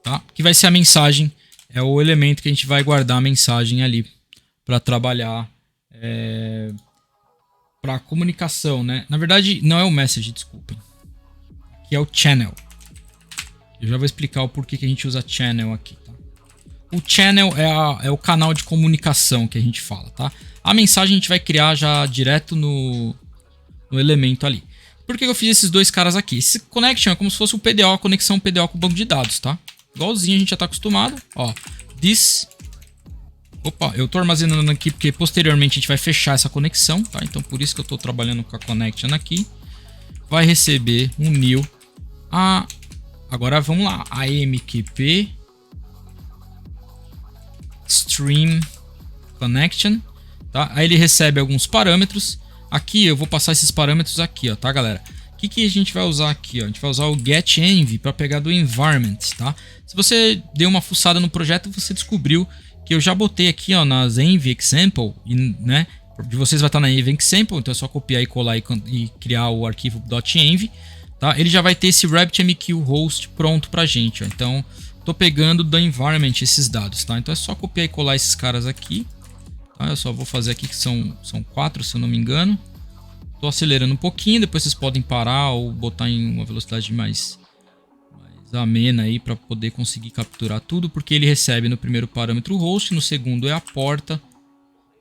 tá? Que vai ser a mensagem, é o elemento que a gente vai guardar a mensagem ali para trabalhar para comunicação, né? Na verdade não é o message, desculpem. que é o channel. Eu já vou explicar o porquê que a gente usa channel aqui, tá? O channel é o canal de comunicação que a gente fala, tá? A mensagem a gente vai criar já direto no elemento ali. Por que eu fiz esses dois caras aqui? Esse connection é como se fosse o PDO, a conexão PDO com o banco de dados, tá? Igualzinho a gente já tá acostumado. Ó, this... Opa, eu tô armazenando aqui porque posteriormente a gente vai fechar essa conexão, tá? Então por isso que eu tô trabalhando com a connection aqui. Vai receber um new. Agora vamos lá. AMQP stream connection, tá? Aí ele recebe alguns parâmetros. Aqui eu vou passar esses parâmetros aqui, ó, tá, galera? O que a gente vai usar aqui, ó? A gente vai usar o getEnv para pegar do environment, tá? Se você deu uma fuçada no projeto, você descobriu que eu já botei aqui, ó, nas env example, né? De vocês vai estar na env example, então é só copiar e colar e criar o arquivo .env, tá? Ele já vai ter esse RabbitMQ host pronto pra gente, ó. Então, tô pegando do environment esses dados, tá? Então é só copiar e colar esses caras aqui, tá? Eu só vou fazer aqui que são 4, se eu não me engano. Tô acelerando um pouquinho, depois vocês podem parar ou botar em uma velocidade mais amena aí para poder conseguir capturar tudo, porque ele recebe no primeiro parâmetro o host, no segundo é a porta,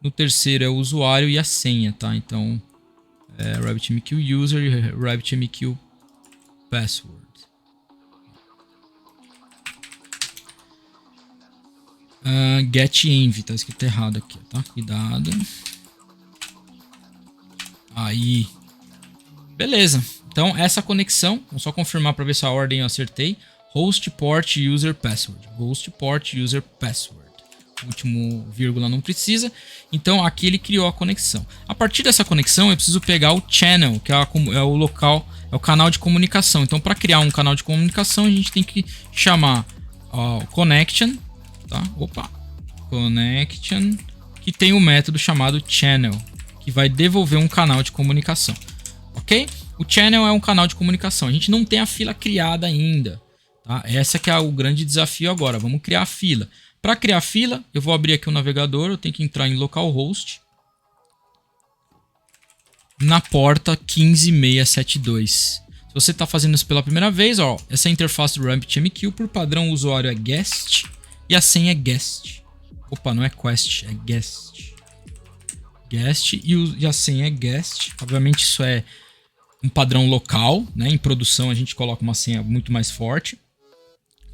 no terceiro é o usuário e a senha, tá? Então, RabbitMQ user e RabbitMQ password. GetEnv, tá escrito errado aqui, tá? Cuidado. Aí, beleza. Então essa conexão, vou só confirmar para ver se a ordem eu acertei. Host, port, user, password. Host, port, user, password. O último vírgula não precisa. Então aqui ele criou a conexão. A partir dessa conexão eu preciso pegar o channel, que é o local, é o canal de comunicação. Então para criar um canal de comunicação a gente tem que chamar o connection, tá? Opa, connection, que tem o método chamado channel, que vai devolver um canal de comunicação, ok? O channel é um canal de comunicação. A gente não tem a fila criada ainda, tá? Essa que é o grande desafio agora. Vamos criar a fila. Para criar a fila, eu vou abrir aqui o navegador. Eu tenho que entrar em localhost. Na porta 15672. Se você está fazendo isso pela primeira vez, ó, essa interface do RabbitMQ, por padrão, o usuário é guest e a senha é guest. Opa, não é quest, é guest. Guest e a senha é guest. Obviamente isso é um padrão local, né? Em produção a gente coloca uma senha muito mais forte,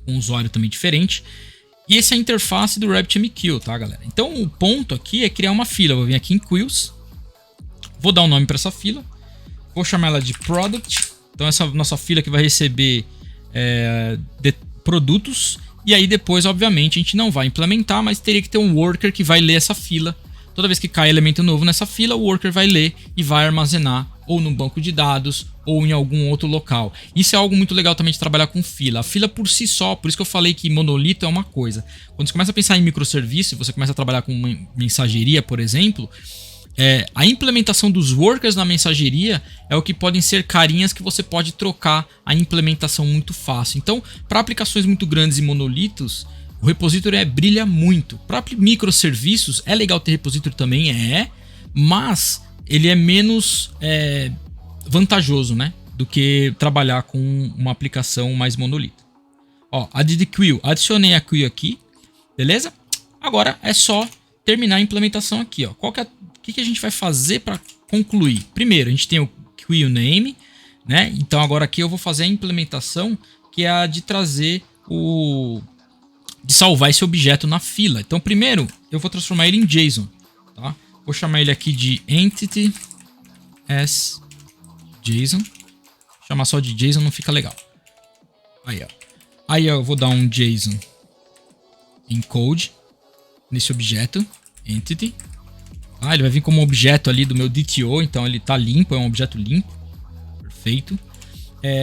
um usuário também diferente. E essa é a interface do RabbitMQ, tá, galera? Então o ponto aqui é criar uma fila. Eu vou vir aqui em Queues, vou dar um nome para essa fila, vou chamar ela de Product. Então essa nossa fila que vai receber produtos. E aí depois, obviamente, a gente não vai implementar, mas teria que ter um worker que vai ler essa fila. Toda vez que cai elemento novo nessa fila, o worker vai ler e vai armazenar ou no banco de dados ou em algum outro local. Isso é algo muito legal também de trabalhar com fila. A fila por si só, por isso que eu falei que monolito é uma coisa. Quando você começa a pensar em microserviço, você começa a trabalhar com mensageria, por exemplo, a implementação dos workers na mensageria é o que podem ser carinhas que você pode trocar a implementação muito fácil. Então, para aplicações muito grandes e monolitos, o repository brilha muito. Para microserviços, é legal ter repository também, mas ele é menos vantajoso, né, do que trabalhar com uma aplicação mais monolito. Ó, add queue, adicionei a queue aqui, beleza? Agora é só terminar a implementação aqui, ó. O que a gente vai fazer para concluir? Primeiro, a gente tem o queue name, né? Então agora aqui eu vou fazer a implementação, que é a de trazer de salvar esse objeto na fila. Então primeiro eu vou transformar ele em JSON, tá? Vou chamar ele aqui de entity as JSON. Chamar só de JSON não fica legal. Aí, ó. Aí eu vou dar um JSON encode nesse objeto entity. Ele vai vir como objeto ali do meu DTO, então ele tá limpo, é um objeto limpo. Perfeito.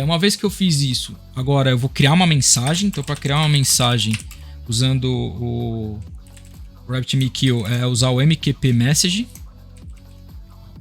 Uma vez que eu fiz isso, agora eu vou criar uma mensagem. Então para criar uma mensagem usando o RabbitMQ, usar o MQP Message.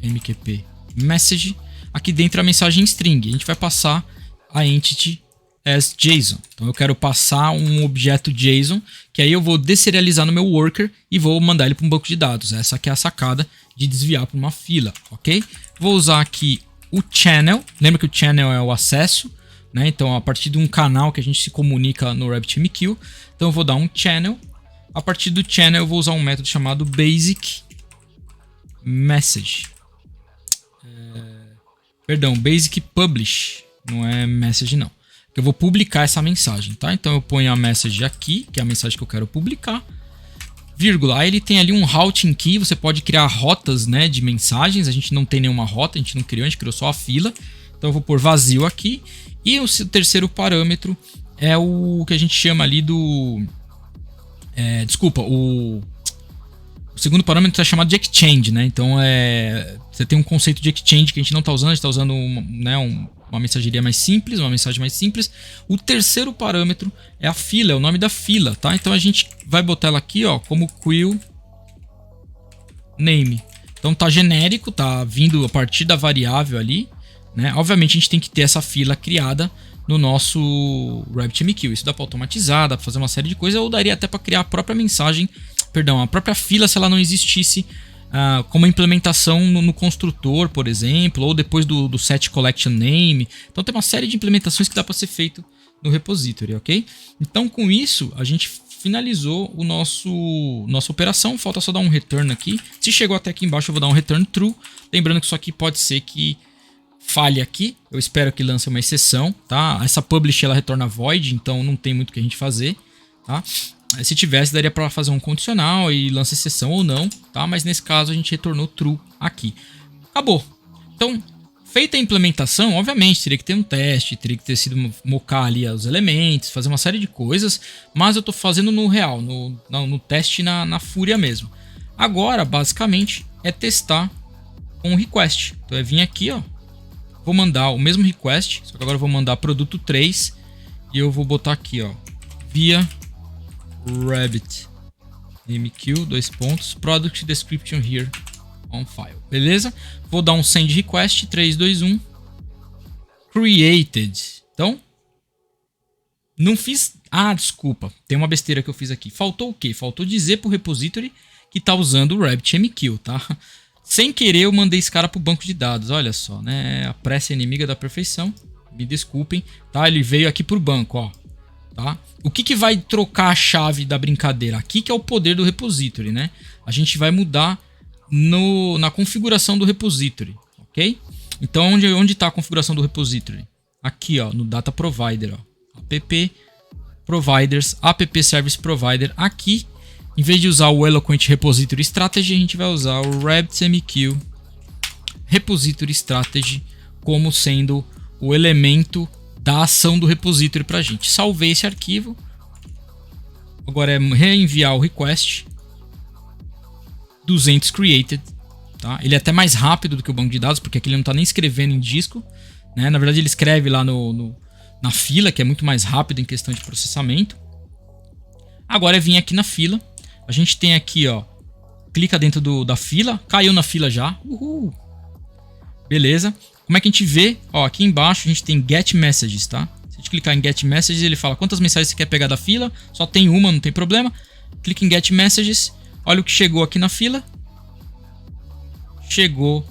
MQP Message. Aqui dentro a mensagem string. A gente vai passar a entity as JSON. Então eu quero passar um objeto JSON, que aí eu vou deserializar no meu worker e vou mandar ele para um banco de dados. Essa aqui é a sacada de desviar para uma fila, ok? Vou usar aqui o channel. Lembra que o channel é o acesso. né? Então, a partir de um canal que a gente se comunica no RabbitMQ. Então, eu vou dar um channel. A partir do channel, eu vou usar um método chamado basic message. Perdão, basic publish. Não é message, não. Eu vou publicar essa mensagem, tá? Então, eu ponho a message aqui, que é a mensagem que eu quero publicar. Vírgula. Aí ele tem ali um routing key. Você pode criar rotas, né, de mensagens. A gente não tem nenhuma rota, a gente não criou, a gente criou só a fila. Então eu vou pôr vazio aqui. E o terceiro parâmetro é o que a gente chama ali do... o segundo parâmetro é chamado de exchange, né? Então você tem um conceito de exchange que a gente não está usando. A gente está usando uma mensageria mais simples, uma mensagem mais simples. O terceiro parâmetro é a fila, é o nome da fila, tá? Então a gente vai botar ela aqui, ó, como queue name. Então tá genérico, tá vindo a partir da variável ali, né? Obviamente a gente tem que ter essa fila criada no nosso RabbitMQ. Isso dá para automatizar, dá para fazer uma série de coisas, ou daria até para criar a própria mensagem, perdão, a própria fila se ela não existisse como implementação no construtor, por exemplo, ou depois do set collection name. Então tem uma série de implementações que dá para ser feito no repository, ok? Então com isso a gente finalizou o nossa operação. Falta só dar um return aqui. Se chegou até aqui embaixo eu vou dar um return true. Lembrando que isso aqui pode ser que falhe aqui. Eu espero que lance uma exceção, tá? Essa publish ela retorna void, então não tem muito o que a gente fazer, tá? Se tivesse, daria para fazer um condicional e lança exceção ou não, tá? Mas nesse caso a gente retornou true aqui. Acabou. Então, feita a implementação, obviamente teria que ter um teste, teria que ter sido mocar ali os elementos, fazer uma série de coisas, mas eu estou fazendo no real, no teste na fúria mesmo. Agora, basicamente, é testar com o request. Então é vir aqui, ó, vou mandar o mesmo request, só que agora eu vou mandar produto 3 e eu vou botar aqui, ó, via RabbitMQ, product description here on file. Beleza? Vou dar um send request 3, 2, 1 created. Então, não fiz... desculpa, tem uma besteira que eu fiz aqui. Faltou o quê? Faltou dizer pro repository que tá usando o RabbitMQ, tá? Sem querer eu mandei esse cara pro banco de dados. Olha só, né? A pressa é inimiga da perfeição. Me desculpem, tá? Ele veio aqui pro banco, ó. Tá? O que vai trocar a chave da brincadeira? Aqui que é o poder do repository, né? A gente vai mudar na configuração do repository, ok? Então onde está a configuração do repository? Aqui, ó, no data provider, ó. App providers, app service provider. Aqui, em vez de usar o Eloquent Repository Strategy, a gente vai usar o RabbitMQ Repository Strategy como sendo o elemento da ação do repository pra gente. Salvei esse arquivo. Agora é reenviar o request. 200 created. Tá? Ele é até mais rápido do que o banco de dados, porque aqui ele não está nem escrevendo em disco, né? Na verdade ele escreve lá na fila, que é muito mais rápido em questão de processamento. Agora é vir aqui na fila. A gente tem aqui, ó, clica dentro da fila. Caiu na fila já. Uhul. Beleza. Como é que a gente vê? Ó, aqui embaixo a gente tem Get Messages, tá? Se a gente clicar em Get Messages, ele fala quantas mensagens você quer pegar da fila. Só tem uma, não tem problema. Clica em Get Messages. Olha o que chegou aqui na fila. Chegou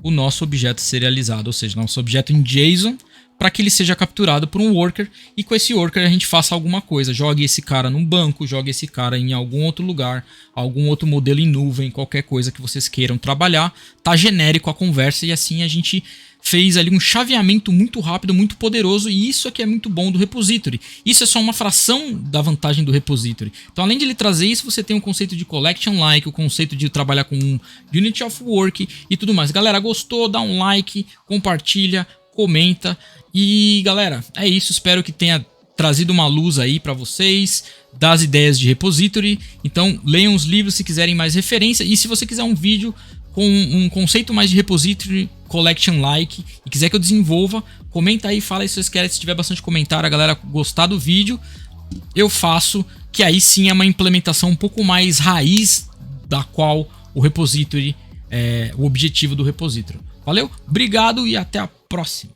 o nosso objeto serializado, ou seja, nosso objeto em JSON, para que ele seja capturado por um worker e com esse worker a gente faça alguma coisa. Jogue esse cara num banco, jogue esse cara em algum outro lugar, algum outro modelo em nuvem, qualquer coisa que vocês queiram trabalhar. Tá genérico a conversa e assim a gente fez ali um chaveamento muito rápido, muito poderoso, e isso aqui é muito bom do repository. Isso é só uma fração da vantagem do repository. Então, além de ele trazer isso, você tem um conceito de collection like, o conceito de trabalhar com um unity of work e tudo mais. Galera, gostou? Dá um like, compartilha, comenta. E galera, é isso. Espero que tenha trazido uma luz aí para vocês das ideias de repository. Então, leiam os livros se quiserem mais referência. E se você quiser um vídeo com um conceito mais de repository collection like e quiser que eu desenvolva, comenta aí, fala aí se vocês querem. Se tiver bastante comentário, a galera gostar do vídeo, eu faço, que aí sim é uma implementação um pouco mais raiz da qual o repository é o objetivo do repository. Valeu, obrigado e até a próxima.